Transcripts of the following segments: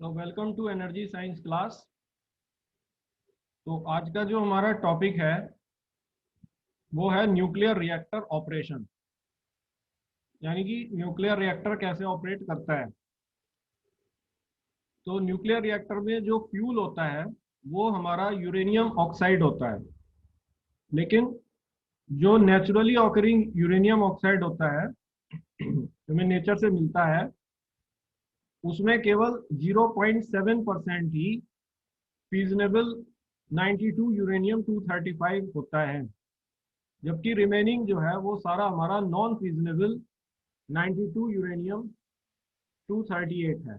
तो welcome to energy science class. तो आज का जो हमारा टॉपिक है वो है न्यूक्लियर रिएक्टर ऑपरेशन, यानी कि न्यूक्लियर रिएक्टर कैसे ऑपरेट करता है। तो न्यूक्लियर रिएक्टर में जो फ्यूल होता है वो हमारा यूरेनियम ऑक्साइड होता है, लेकिन जो नेचुरली ऑकरिंग यूरेनियम ऑक्साइड होता है जो हमें नेचर से मिलता है उसमें केवल 0.7% ही फीजनेबल 92 यूरेनियम 235 होता है, जबकि रिमेनिंग जो है वो सारा हमारा नॉन फिजनेबल 92 यूरेनियम 238 है।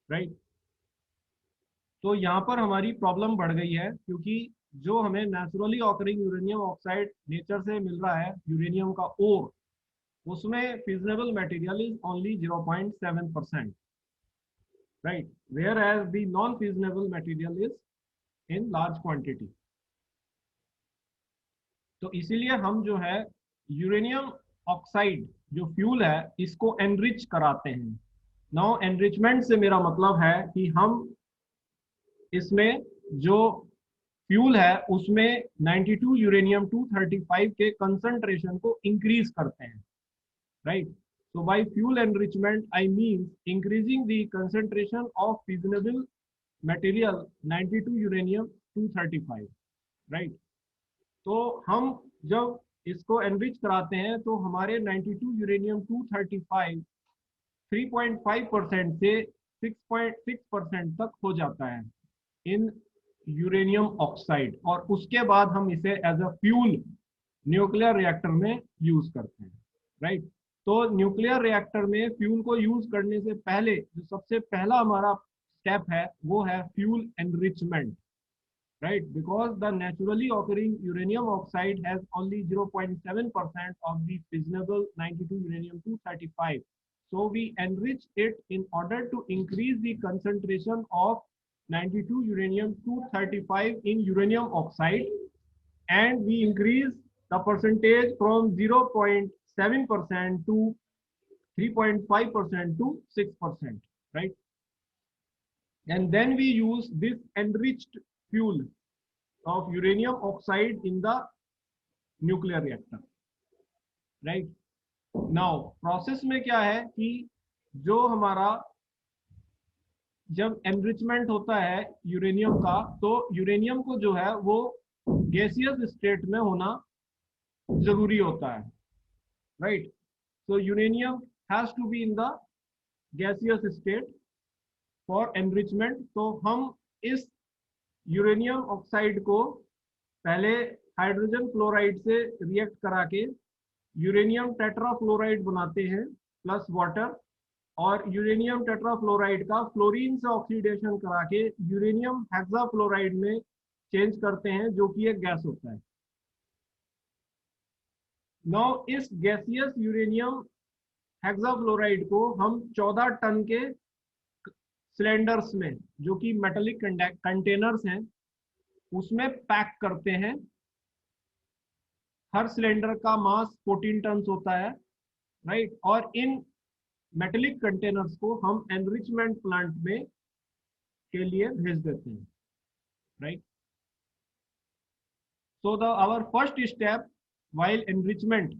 राइट। तो यहाँ पर हमारी प्रॉब्लम बढ़ गई है, क्योंकि जो हमें naturally occurring uranium oxide nature से मिल रहा है यूरेनियम का ओर, उसमें fissionable material is only 0.7%। Right, whereas the non fissionable material is in large quantity. तो इसीलिए हम जो है यूरेनियम ऑक्साइड जो फ्यूल है इसको एनरिच कराते हैं। नाउ एनरिचमेंट से मेरा मतलब है कि हम इसमें जो फ्यूल है उसमें 92 यूरेनियम 235 के कंसंट्रेशन को इंक्रीज करते हैं। Right. So by fuel enrichment, I mean increasing the concentration of fissionable material 92 uranium 235. Right. तो हम जब इसको एनरिच कराते हैं तो हमारे 92 यूरेनियम 235 3.5% से 6.6% तक हो जाता है इन यूरेनियम ऑक्साइड, और उसके बाद हम इसे as a fuel nuclear reactor में यूज करते हैं। राइट। तो न्यूक्लियर रिएक्टर में फ्यूल को यूज करने से पहले जो सबसे पहला हमारा स्टेप है वो है fuel enrichment. Right, because the naturally occurring uranium oxide has only 0.7% of the fissionable 92 uranium 235. So we enrich it in order to increase the concentration of 92 uranium 235 in uranium oxide, and we increase the percentage from 0.7% to 3.5% to 6%. Right. And then we use this enriched fuel of uranium oxide in the nuclear reactor. Right. Now process में क्या है कि जो हमारा जब enrichment होता है uranium का, तो यूरेनियम को जो है वो गैसियस स्टेट में होना जरूरी होता है। Right. so uranium has to be in the gaseous state for enrichment। तो हम इस यूरेनियम ऑक्साइड को पहले हाइड्रोजन क्लोराइड से रिएक्ट करा के यूरेनियम टेट्राफ्लोराइड बनाते हैं प्लस वाटर, और यूरेनियम टेट्राफ्लोराइड का फ्लोरीन से ऑक्सीडेशन करा के यूरेनियम हेक्साफ्लोराइड में चेंज करते हैं, जो कि एक गैस होता है। नौ इस गैसियस यूरेनियम हेक्साफ्लोराइड को हम 14 टन के सिलेंडर्स में, जो कि मेटालिक कंटेनर्स हैं, उसमें पैक करते हैं। हर सिलेंडर का मास 14 टन होता है। राइट। और इन मेटालिक कंटेनर्स को हम एनरिचमेंट प्लांट में के लिए भेज देते हैं। Right. So the our first step while enrichment.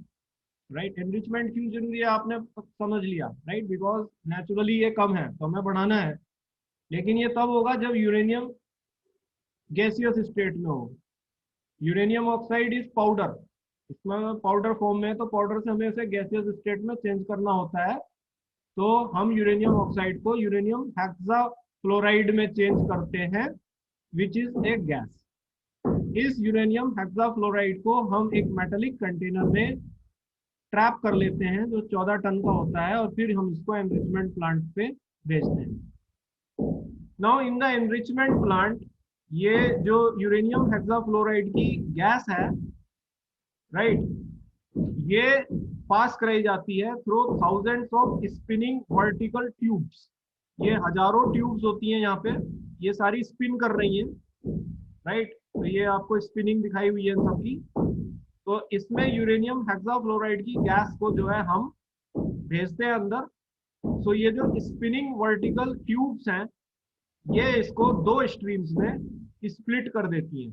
Right. Enrichment क्यों जरूरी है आपने समझ लिया। राइट। बिकॉज नेचुरली ये कम है तो हमें बढ़ाना है, लेकिन ये तब होगा जब यूरेनियम गैसियस स्टेट में हो। यूरेनियम ऑक्साइड इज पाउडर, इसमें पाउडर फॉर्म में है, तो पाउडर से हमें इसे गैसियस स्टेट में चेंज करना होता है। तो हम यूरेनियम ऑक्साइड को यूरेनियम हेक्साफ्लोराइड में चेंज करते हैं, विच इज ए गैस। इस यूरेनियम हेक्साफ्लोराइड को हम एक मेटालिक कंटेनर में ट्रैप कर लेते हैं जो 14 टन का होता है, और फिर हम इसको एनरिचमेंट प्लांट पे भेजते हैं। Now in the enrichment plant ये जो यूरेनियम हेक्साफ्लोराइड की गैस है, राइट, ये पास कराई जाती है through thousands of spinning vertical tubes. ये हजारों ट्यूब्स होती हैं यहाँ पे, ये सारी स्पिन कर रही हैं। राइट। तो ये आपको स्पिनिंग दिखाई हुई है सबकी। तो इसमें यूरेनियम हेक्साफ्लोराइड की गैस को जो है हम भेजते हैं अंदर। सो ये जो स्पिनिंग वर्टिकल ट्यूब्स हैं ये इसको दो स्ट्रीम्स में स्प्लिट कर देती है।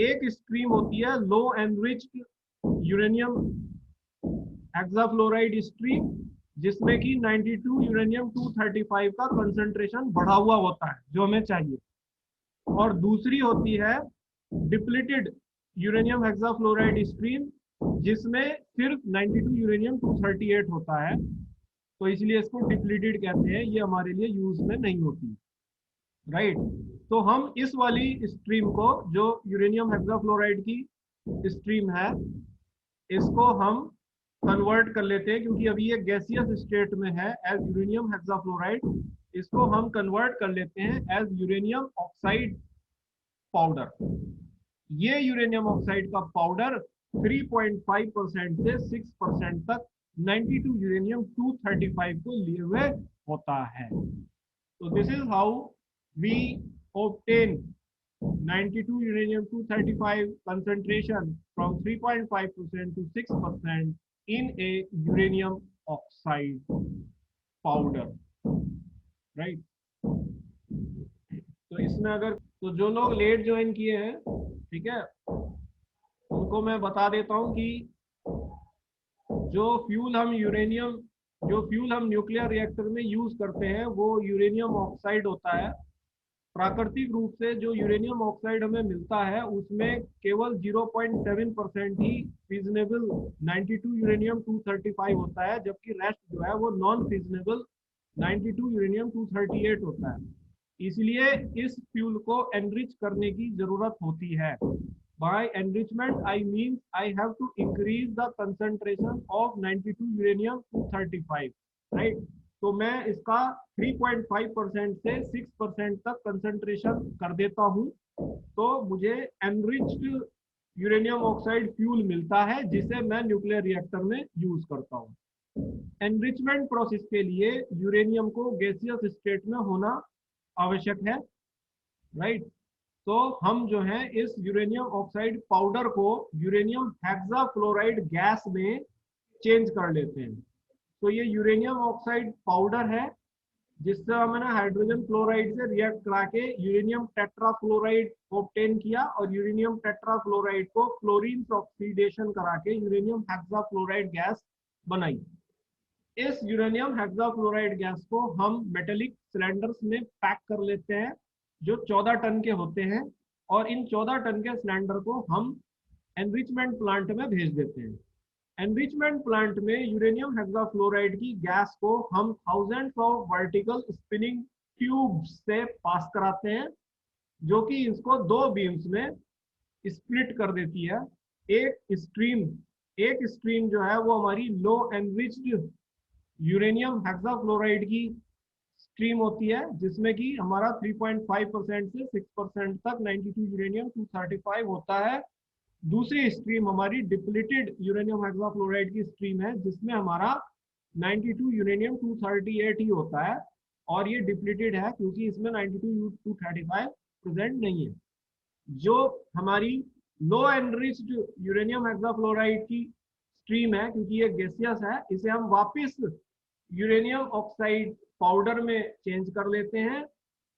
एक स्ट्रीम होती है लो एनरिच्ड यूरेनियम हेक्साफ्लोराइड स्ट्रीम, जिसमें कि 92 यूरेनियम 235 का कंसंट्रेशन बढ़ा हुआ होता है जो हमें चाहिए। और दूसरी होती है डिप्लीटेड यूरेनियम हेक्साफ्लोराइड स्ट्रीम, जिसमें सिर्फ 92 यूरेनियम 238 होता है, तो इसलिए इसको डिप्लीटेड कहते हैं, ये हमारे लिए यूज में नहीं होती, राइट। तो हम इस वाली स्ट्रीम को, जो यूरेनियम हेक्साफ्लोराइड की स्ट्रीम है, इसको हम कन्वर्ट कर लेते हैं, क्योंकि अभी ये गैसियस स्टेट में है एज यूरेनियम हेक्साफ्लोराइड, इसको हम कन्वर्ट कर लेते हैं एज यूरेनियम ऑक्साइड पाउडर। ये यूरेनियम ऑक्साइड का पाउडर 3.5% से 6% तक 92 यूरेनियम 235 को लिए हुए होता है। तो this is how we obtain 92 uranium 235 concentration from 3.5% to 6% in a uranium oxide powder, right? तो इसमें अगर, तो जो लोग लेट ज्वाइन किए हैं, ठीक है, उनको मैं बता देता हूं कि जो फ्यूल हम न्यूक्लियर रिएक्टर में यूज करते हैं वो यूरेनियम ऑक्साइड होता है। प्राकृतिक रूप से जो यूरेनियम ऑक्साइड हमें मिलता है उसमें केवल 0.7% ही फिजनेबल 92 यूरेनियम 235 होता है, जबकि रेस्ट जो है वो नॉन फिजनेबल 92 यूरेनियम 238 होता है। इसलिए इस फ्यूल को एनरिच करने की जरूरत होती है। By enrichment I mean I have to increase the concentration of 92 uranium 235, right. तो मैं इसका 3.5% से 6% तक कंसंट्रेशन कर देता हूं, तो मुझे एनरिच्ड यूरेनियम ऑक्साइड फ्यूल मिलता है, जिसे मैं न्यूक्लियर रिएक्टर में यूज करता हूं। एनरिचमेंट प्रोसेस के लिए यूरेनियम को गैसियस स्टेट में होना आवश्यक है, राइट। तो हम जो है इस यूरेनियम ऑक्साइड पाउडर को यूरेनियम हेक्साफ्लोराइड गैस में चेंज कर लेते हैं। तो ये यूरेनियम ऑक्साइड पाउडर है, जिससे हमने हाइड्रोजन फ्लोराइड से रिएक्ट करा के यूरेनियम टेट्राफ्लोराइड ऑब्टेन किया, और यूरेनियम टेट्राफ्लोराइड को फ्लोरीन ऑक्सीडेशन करा के यूरेनियम हेक्साफ्लोराइड गैस बनाई। इस यूरेनियम हेक्साफ्लोराइड गैस को हम मेटेलिक सिलेंडर्स में पैक कर लेते हैं, जो 14 टन के होते हैं, और इन 14 टन के सिलेंडर को हम एनरिचमेंट प्लांट में भेज देते हैं। एनरिचमेंट प्लांट में यूरेनियम हेक्साफ्लोराइड की गैस को हम thousands of vertical spinning tubes से पास कराते हैं, जो कि इसको दो बीम्स में स्प्लिट कर देती है। एक स्ट्रीम जो है वो हमारी लो एनरिच्ड यूरेनियम हेक्साफ्लोराइड की स्ट्रीम होती है, जिसमें कि हमारा 3.5% से 6% तक 92 यूरेनियम 235 होता है। दूसरी स्ट्रीम हमारी डिप्लीटेड यूरेनियम हेक्साफ्लोराइड की स्ट्रीम है, जिसमें हमारा 92 यूरेनियम 238 ही होता है, और ये डिप्लीटेड है क्योंकि इसमें 92 235 प्रेजेंट नहीं है। जो हमारी लो एनरिच्ड यूरेनियम हेक्साफ्लोराइड की स्ट्रीम है, क्योंकि ये गैसियस है, इसे हम वापस यूरेनियम ऑक्साइड पाउडर में चेंज कर लेते हैं,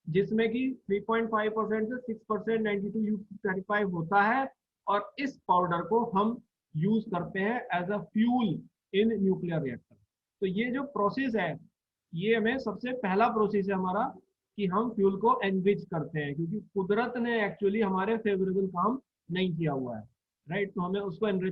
जिसमें कि 3.5% से 6% 92 235 होता है, और इस पाउडर को हम यूज करते हैं as a fuel in nuclear reactor. तो ये जो प्रोसेस है, ये हमें सबसे पहला प्रोसेस है हमारा, कि हम फ्यूल को एनरिच करते हैं, क्योंकि कुदरत ने एक्चुअली हमारे फेवरेबल काम नहीं किया हुआ है, राइट। तो हमें उसको एनरिच